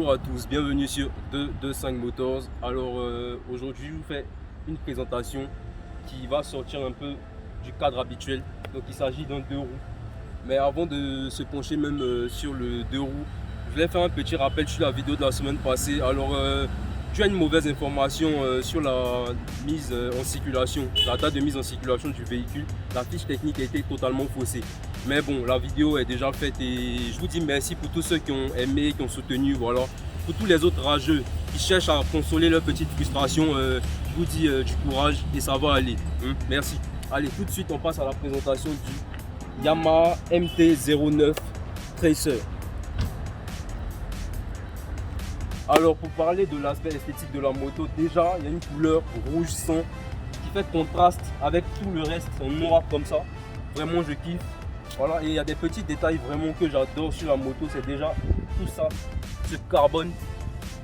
Bonjour à tous, bienvenue sur 225 Motors. Alors aujourd'hui je vous fais une présentation qui va sortir un peu du cadre habituel. Donc il s'agit d'un deux roues. Mais avant de se pencher même sur le deux roues, je voulais faire un petit rappel sur la vidéo de la semaine passée. Alors tu as une mauvaise information sur la mise en circulation, la date de mise en circulation du véhicule. La fiche technique a été totalement faussée. Mais bon, la vidéo est déjà faite et je vous dis merci pour tous ceux qui ont aimé, qui ont soutenu. Voilà. Pour tous les autres rageux qui cherchent à consoler leur petite frustration, je vous dis du courage et ça va aller. Merci. Allez, tout de suite, on passe à la présentation du Yamaha MT-09 Tracer. Alors, pour parler de l'aspect esthétique de la moto, déjà, il y a une couleur rouge sang qui fait contraste avec tout le reste en noir comme ça. Vraiment, je kiffe. Voilà, et il y a des petits détails vraiment que j'adore sur la moto, c'est déjà tout ça, ce carbone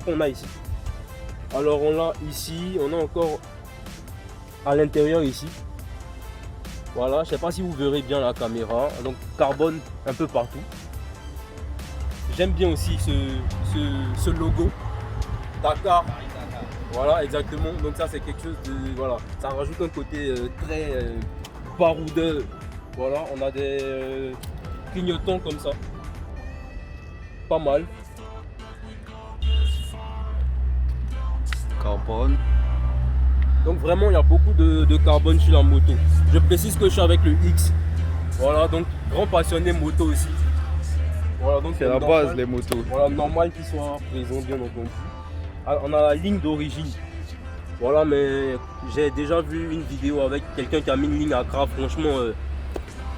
qu'on a ici. Alors on l'a ici, on a encore à l'intérieur ici. Voilà, je sais pas si vous verrez bien la caméra, donc carbone un peu partout. J'aime bien aussi ce logo Dakar. Voilà, exactement. Donc ça c'est quelque chose de, voilà, ça rajoute un côté très baroudeur. Voilà, on a des clignotants comme ça. Pas mal. Carbone. Donc vraiment, il y a beaucoup de carbone sur la moto. Je précise que je suis avec le X. Voilà, donc grand passionné moto aussi. Voilà, donc C'est la base, les motos. Voilà, normal qu'il soit présent, bien entendu. Alors, on a la ligne d'origine. Voilà, mais j'ai déjà vu une vidéo avec quelqu'un qui a mis une ligne à crabe. Franchement,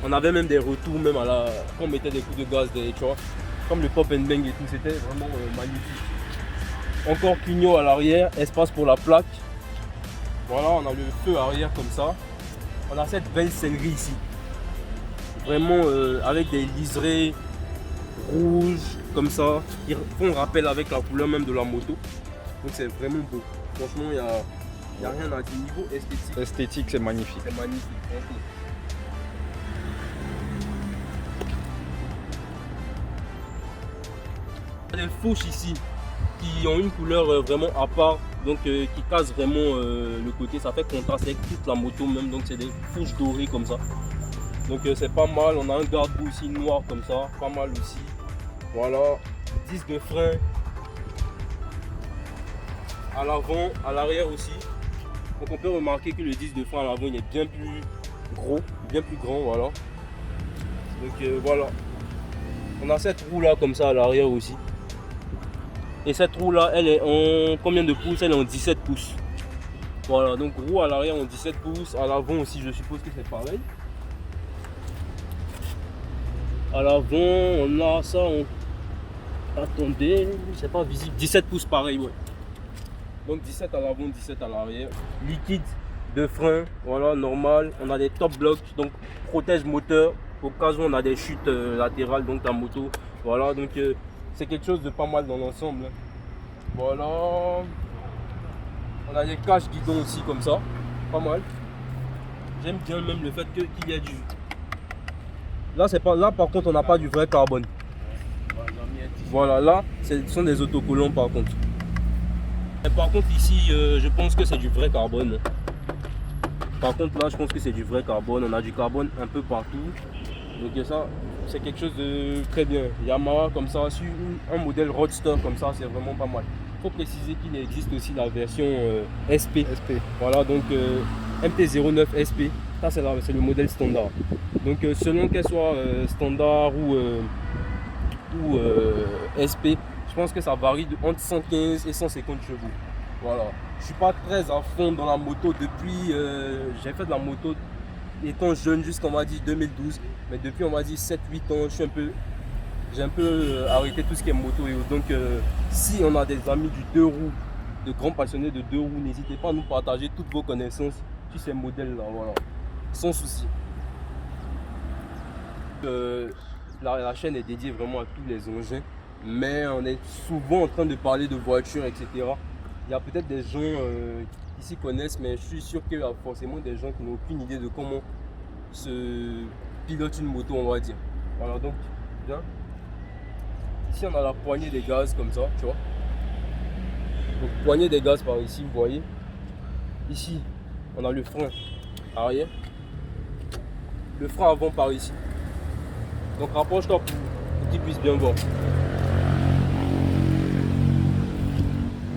on avait même des retours, même à la, quand on mettait des coups de gaz, tu vois, comme le pop and bang et tout, c'était vraiment magnifique. Encore clignot à l'arrière, espace pour la plaque. Voilà, on a le feu arrière comme ça. On a cette belle sellerie ici. Vraiment avec des liserés rouges comme ça, qui font rappel avec la couleur même de la moto. Donc c'est vraiment beau. Franchement, il n'y a rien à dire. Niveau esthétique. Esthétique, c'est magnifique. C'est magnifique. Franchement. Des fourches ici qui ont une couleur vraiment à part, donc qui cassent vraiment le côté, ça fait contraste avec toute la moto même, donc c'est des fourches dorées comme ça, donc c'est pas mal. On a un garde-boue ici noir comme ça, pas mal aussi. Voilà, disque de frein à l'avant, à l'arrière aussi, donc on peut remarquer que le disque de frein à l'avant il est bien plus gros, bien plus grand. Voilà, donc voilà, on a cette roue là comme ça à l'arrière aussi. Et cette roue là, elle est en combien de pouces? Elle est en 17 pouces. Voilà, donc roue à l'arrière en 17 pouces. À l'avant aussi, je suppose que c'est pareil. À l'avant, on a ça en... Attendez, c'est pas visible. 17 pouces pareil, ouais. Donc 17 à l'avant, 17 à l'arrière. Liquide de frein, voilà, normal. On a des top blocks, donc protège moteur. Au cas où on a des chutes latérales, donc la moto. Voilà, donc... c'est quelque chose de pas mal dans l'ensemble. Voilà. On a des caches guidons aussi comme ça. Pas mal. J'aime bien même le fait qu'il y a du... Là, c'est pas... Là par contre on n'a pas du vrai carbone. Voilà, là ce sont des autocollants par contre. Et par contre ici je pense que c'est du vrai carbone. Par contre là je pense que c'est du vrai carbone. On a du carbone un peu partout. Donc ça c'est quelque chose de très bien. Yamaha comme ça, sur un modèle Roadster comme ça, c'est vraiment pas mal. Il faut préciser qu'il existe aussi la version SP. Voilà, donc MT-09 SP, ça c'est le modèle standard. Donc selon qu'elle soit standard ou SP, je pense que ça varie entre 115 et 150 chevaux. Voilà. Je suis pas très à fond dans la moto depuis, j'ai fait de la moto étant jeune jusqu'on m'a dit 2012, mais depuis on m'a dit 7-8 ans, j'ai un peu arrêté tout ce qui est moto et autres. Donc si on a des amis du deux roues, de grands passionnés de deux roues, n'hésitez pas à nous partager toutes vos connaissances sur ces modèles là, voilà, sans souci. La chaîne est dédiée vraiment à tous les engins, mais on est souvent en train de parler de voitures, etc. Il y a peut-être des gens qui s'y connaissent, mais je suis sûr qu'il y a forcément des gens qui n'ont aucune idée de comment se pilote une moto, on va dire. Voilà, donc bien. Ici on a la poignée des gaz comme ça, tu vois. Donc poignée des gaz par ici, vous voyez. Ici, on a le frein arrière. Le frein avant par ici. Donc rapproche-toi pour qu'ils puissent bien voir.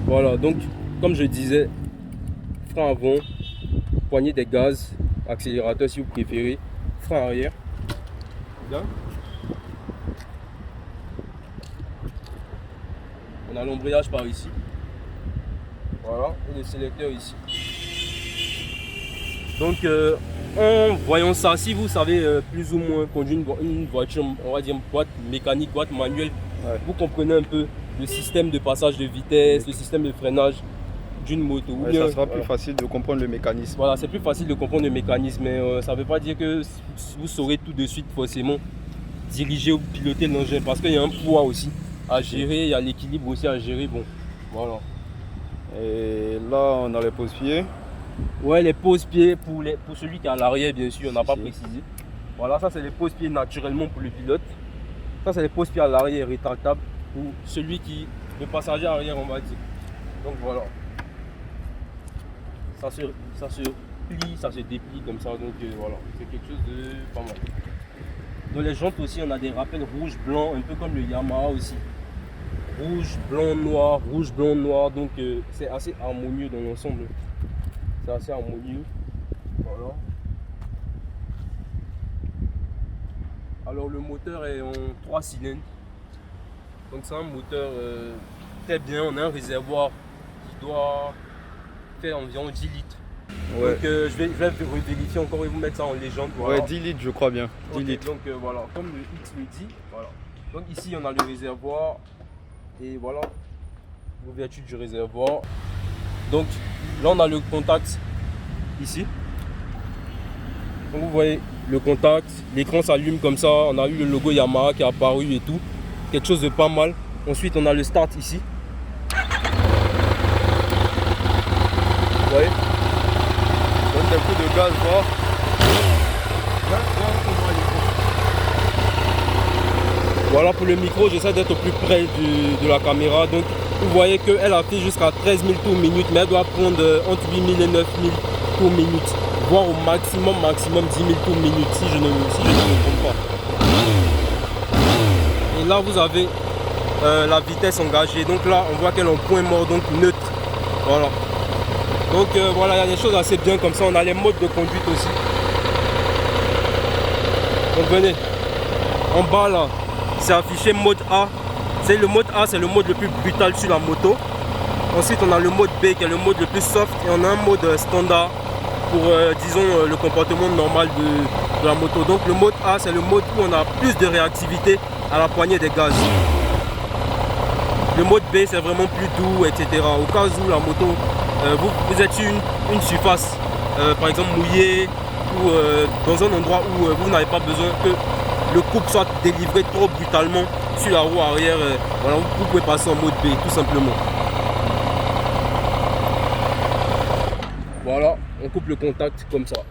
Voilà, donc comme je disais, frein avant, poignée des gaz, accélérateur si vous préférez, frein arrière. Bien. On a l'embrayage par ici. Voilà, et le sélecteur ici. Donc en voyant ça, si vous savez plus ou moins conduire une voiture, on va dire boîte mécanique, boîte manuelle, ouais, vous comprenez un peu le système de passage de vitesse, le système de freinage d'une moto. Ouais, ça sera plus facile de comprendre le mécanisme. Voilà, c'est plus facile de comprendre le mécanisme, mais ça ne veut pas dire que vous saurez tout de suite forcément diriger ou piloter l'engin, parce qu'il y a un poids aussi à gérer, il y a l'équilibre aussi à gérer. Bon, voilà. Et là, on a les pose-pieds. Ouais, les pose-pieds pour celui qui est à l'arrière, bien sûr, on n'a pas précisé. Voilà, ça c'est les pose-pieds naturellement pour le pilote. Ça c'est les pose-pieds à l'arrière rétractables pour celui qui, le passager arrière, on va dire. Donc voilà. Ça se plie, ça se déplie comme ça, donc voilà, c'est quelque chose de pas mal. Dans les jantes aussi, on a des rappels rouge, blanc, un peu comme le Yamaha aussi. Rouge, blanc, noir, donc c'est assez harmonieux dans l'ensemble. C'est assez harmonieux. Voilà. Alors le moteur est en 3 cylindres. Donc c'est un moteur très bien. On a un réservoir qui doit faire environ 10 litres. Ouais. Donc je vais vérifier encore et vous mettre ça en légende. Voilà. Ouais, 10 litres je crois bien. 10 litres. Donc voilà, comme le X le dit. Voilà. Donc ici on a le réservoir. Et voilà l'ouverture du réservoir. Donc là on a le contact ici. Donc vous voyez le contact, l'écran s'allume comme ça, on a eu le logo Yamaha qui est apparu et tout. Quelque chose de pas mal. Ensuite on a le start ici. Vous voyez, donne un coup de gaz voir. Voilà pour le micro, j'essaie d'être au plus près de la caméra. Donc vous voyez qu'elle a fait jusqu'à 13 000 tours minute, mais elle doit prendre entre 8 000 et 9 000 tours minute, voire au maximum 10 000 tours minute si je ne me trompe pas. Et là vous avez la vitesse engagée. Donc là on voit qu'elle est en point mort, donc neutre. Voilà. Donc voilà, il y a des choses assez bien comme ça. On a les modes de conduite aussi. Donc venez, en bas là, c'est affiché mode A. C'est le mode A, c'est le mode le plus brutal sur la moto. Ensuite, on a le mode B qui est le mode le plus soft. Et on a un mode standard pour, disons, le comportement normal de la moto. Donc le mode A, c'est le mode où on a plus de réactivité à la poignée des gaz. Le mode B, c'est vraiment plus doux, etc. Au cas où la moto, vous êtes sur une surface, par exemple mouillée, ou dans un endroit où vous n'avez pas besoin que le couple soit délivré trop brutalement sur la roue arrière, voilà, vous pouvez passer en mode B tout simplement. Voilà, on coupe le contact comme ça.